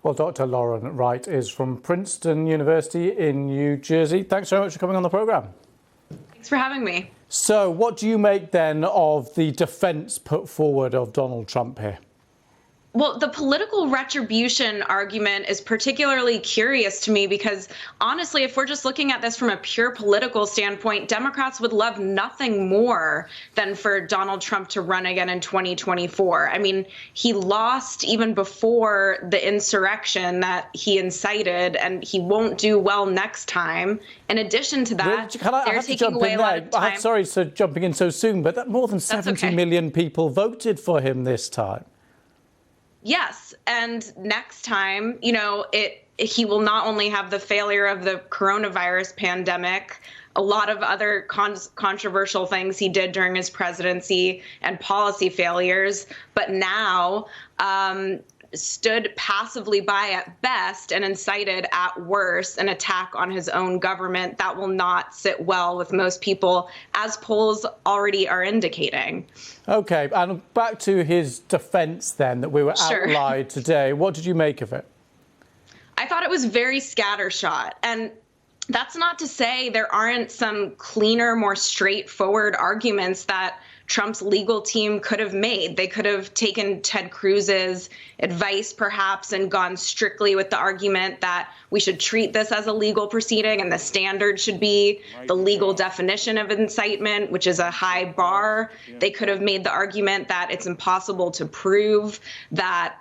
Well, Dr. Lauren Wright is from Princeton University in New Jersey. Thanks so much for coming on the programme. Thanks for having me. So what do you make then of the defence put forward of Donald Trump here? Well, the political retribution argument is particularly curious to me because, honestly, if we're just looking at this from a pure political standpoint, Democrats would love nothing more than for Donald Trump to run again in 2024. I mean, he lost even before the insurrection that he incited, and he won't do well next time. In addition to that, they're taking away a lot of time. I'm sorry for jumping in so soon, but that more than 70 million people voted for him this time. Yes, and next time, he will not only have the failure of the coronavirus pandemic, a lot of other controversial things he did during his presidency and policy failures, but now stood passively by at best and incited at worst an attack on his own government that will not sit well with most people, as polls already are indicating. OK, and back to his defence then that we were outlined today. What did you make of it? I thought it was very scattershot. And that's not to say there aren't some cleaner, more straightforward arguments that Trump's legal team could have made. They could have taken Ted Cruz's advice, perhaps, and gone strictly with the argument that we should treat this as a legal proceeding and the standard should be the legal definition of incitement, which is a high bar. They could have made the argument that it's impossible to prove that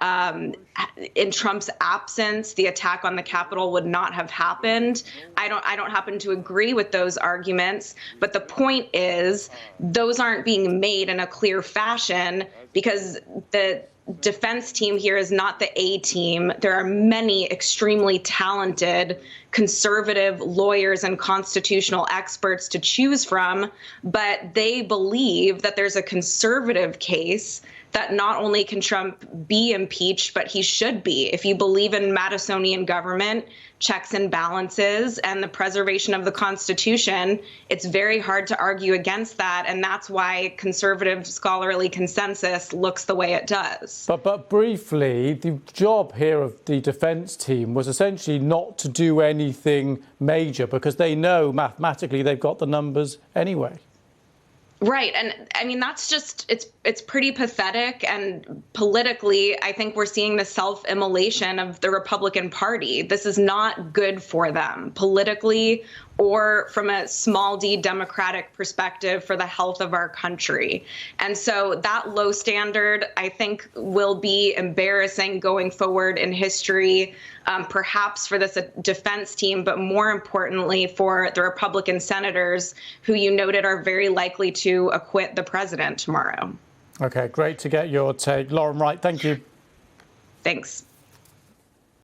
in Trump's absence, the attack on the Capitol would not have happened. I don't happen to agree with those arguments, but the point is those aren't being made in a clear fashion because the defense team here is not the A team. There are many extremely talented conservative lawyers and constitutional experts to choose from, but they believe that there's a conservative case that not only can Trump be impeached, but he should be. If you believe in Madisonian government, checks and balances, and the preservation of the Constitution, it's very hard to argue against that. And that's why conservative scholarly consensus looks the way it does. But briefly, the job here of the defense team was essentially not to do anything major because they know mathematically they've got the numbers anyway. Right. And I mean, that's just it's pretty pathetic. And politically, I think we're seeing the self-immolation of the Republican Party. This is not good for them politically or from a small d democratic perspective for the health of our country. And so that low standard, I think, will be embarrassing going forward in history, perhaps for this defense team, but more importantly for the Republican senators who you noted are very likely to acquit the president tomorrow. OK, great to get your take. Lauren Wright, thank you. Thanks.